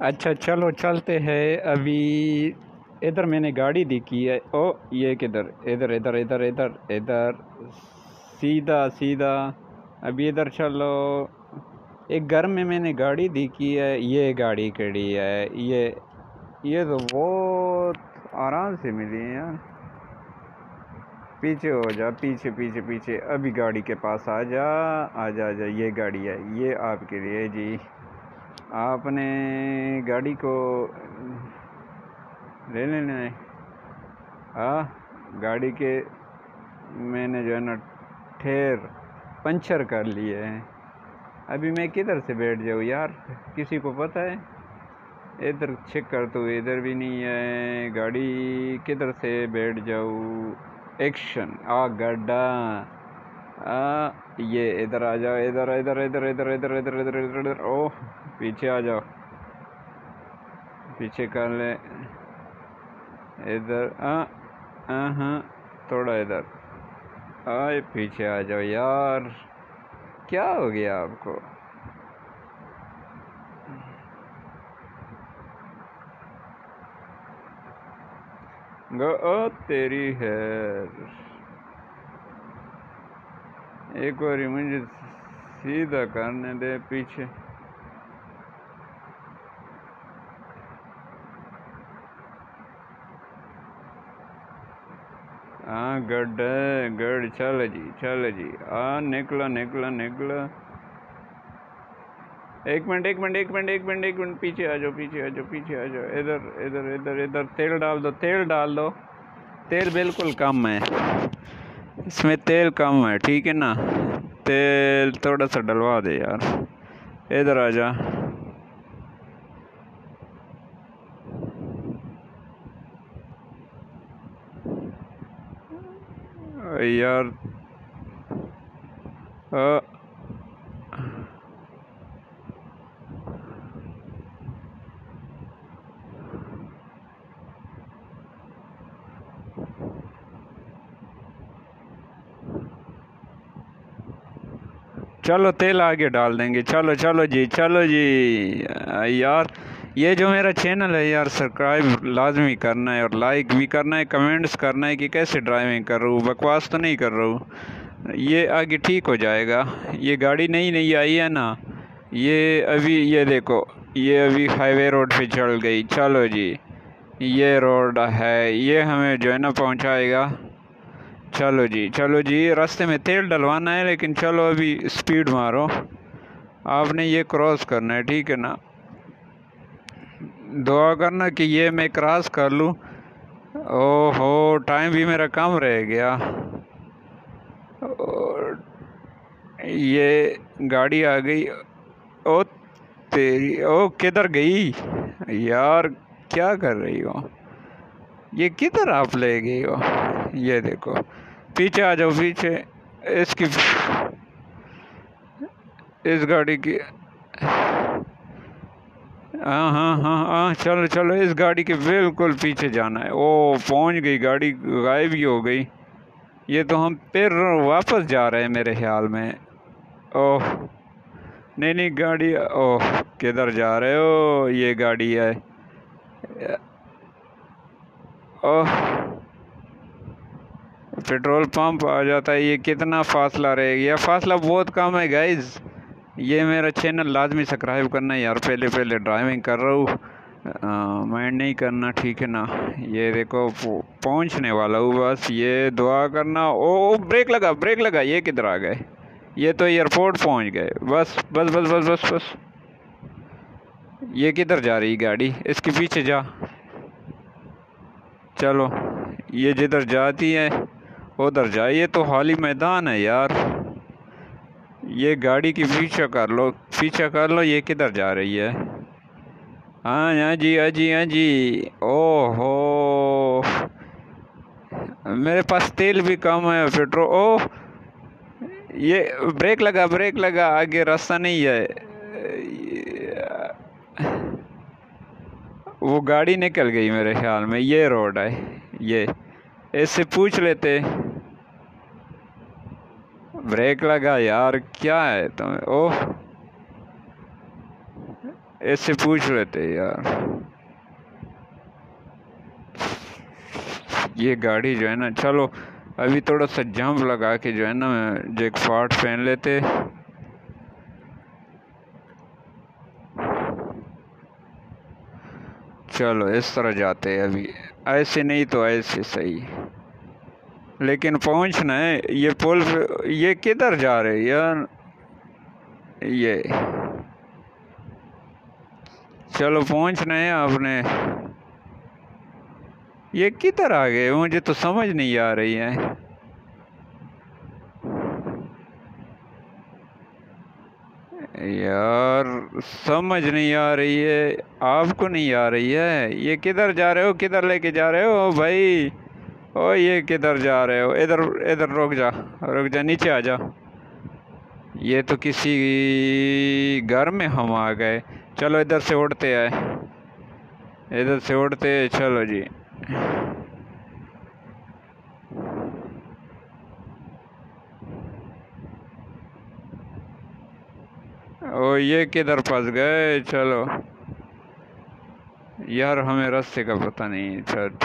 अच्छा चलो चलते हैं अभी। इधर मैंने गाड़ी देखी है। ओ ये किधर, इधर इधर इधर इधर इधर, सीधा सीधा। अभी इधर चलो। एक घर में मैंने गाड़ी देखी है, ये गाड़ी खड़ी है। ये तो बहुत आराम से मिली है यार। पीछे हो जा, पीछे पीछे पीछे। अभी गाड़ी के पास आ जा। आ जा, ये गाड़ी है, ये आपके लिए जी। आपने गाड़ी को ले लेना है। हाँ, गाड़ी के मैंने जो है ना ठेर पंचर कर लिए हैं। अभी मैं किधर से बैठ जाऊँ यार, किसी को पता है? इधर चेक कर, तो इधर भी नहीं है गाड़ी। किधर से बैठ जाऊँ? एक्शन आ गड्ढा। ये इधर आ जाओ, इधर इधर इधर इधर इधर इधर इधर इधर इधर। ओह, पीछे आ जाओ, पीछे कर ले। इधर हाँ, थोड़ा इधर। आए, पीछे आ जाओ यार। क्या हो गया आपको? गो ओ तेरी है। एक बार मुझे सीधा करने दे पीछे। हाँ गड गड, चल जी चल जी। निकला निकला निकला। एक मिनट एक मिनट एक मिनट एक मिनट एक मिनट, पीछे आ जाओ, पीछे आ जाओ, पीछे आ जाओ। इधर इधर इधर इधर, तेल डाल दो, तेल डाल दो। तेल बिल्कुल कम है इसमें, तेल कम है, ठीक है ना? तेल थोड़ा सा डलवा दे यार। इधर आ जा यार। आ, चलो तेल आगे डाल देंगे। चलो चलो जी, चलो जी। यार, ये जो मेरा चैनल है यार, सब्सक्राइब लाजमी करना है और लाइक भी करना है, कमेंट्स करना है कि कैसे ड्राइविंग कर रहा हूँ, बकवास तो नहीं कर रहा हूँ। ये आगे ठीक हो जाएगा। ये गाड़ी नई नई आई है ना, ये अभी ये देखो, ये अभी हाईवे रोड पे चल गई। चलो जी, ये रोड है, ये हमें जो है ना पहुँचाएगा। चलो जी चलो जी। रास्ते में तेल डलवाना है, लेकिन चलो अभी स्पीड मारो। आपने ये क्रॉस करना है, ठीक है ना? दुआ करना कि ये मैं क्रॉस कर लूँ। ओहो, टाइम भी मेरा कम रह गया। ये गाड़ी आ गई। ओ तेरी, ओ किधर गई यार? क्या कर रही हो? ये किधर आप ले गई हो? ये देखो, पीछे आ जाओ, पीछे। इसकी, इस गाड़ी की, हाँ हाँ हाँ हाँ, चलो चलो, इस गाड़ी के बिल्कुल पीछे जाना है। ओ पहुंच गई गाड़ी, गायब ही हो गई। ये तो हम फिर वापस जा रहे हैं मेरे ख्याल में। ओह नहीं नहीं, गाड़ी, ओह किधर जा रहे हो? ये गाड़ी है। ओह, पेट्रोल पंप आ जाता है। ये कितना फासला रह गया? फासला बहुत कम है गाइज। ये मेरा चैनल लाजमी सब्सक्राइब करना यार। पहले पहले ड्राइविंग कर रहा हूँ, माइंड नहीं करना, ठीक है ना? ये देखो पहुँचने वाला हूँ बस। ये दुआ करना। ओ ब्रेक लगा, ब्रेक लगा। ये किधर आ गए? ये तो एयरपोर्ट पहुँच गए। बस बस बस बस बस बस। ये किधर जा रही गाड़ी? इसके पीछे जा। चलो, ये जिधर जाती है उधर जा। ये तो खाली मैदान है यार। ये गाड़ी की पीछा कर लो, पीछा कर लो। ये किधर जा रही है? हाँ हाँ जी, हाँ जी, हाँ जी। ओहो, मेरे पास तेल भी कम है, पेट्रोल। ओह, ये ब्रेक लगा, ब्रेक लगा। आगे रास्ता नहीं है। वो गाड़ी निकल गई मेरे ख्याल में। ये रोड है, ये इससे पूछ लेते। ब्रेक लगा यार, क्या है तुम्हें? ओह, इससे पूछ लेते यार। ये गाड़ी जो है ना, चलो अभी थोड़ा सा जंप लगा के जो है ना जैकपॉट पहन लेते। चलो इस तरह जाते हैं अभी, ऐसे नहीं तो ऐसे सही। लेकिन पहुंचना है ये पुल पे। ये किधर जा रहे हैं यार ये? चलो पहुंचना है आपने। ये किधर आ गए, मुझे तो समझ नहीं आ रही है यार, समझ नहीं आ रही है। आपको नहीं आ रही है? ये किधर जा रहे हो, किधर लेके जा रहे हो भाई? ओ ये किधर जा रहे हो? इधर इधर रुक जा, रुक जा, नीचे आ जा। ये तो किसी घर में हम आ गए। चलो इधर से उड़ते आए, इधर से उड़ते। चलो जी। ओ ये किधर फंस गए? चलो यार हमें रास्ते का पता नहीं। चल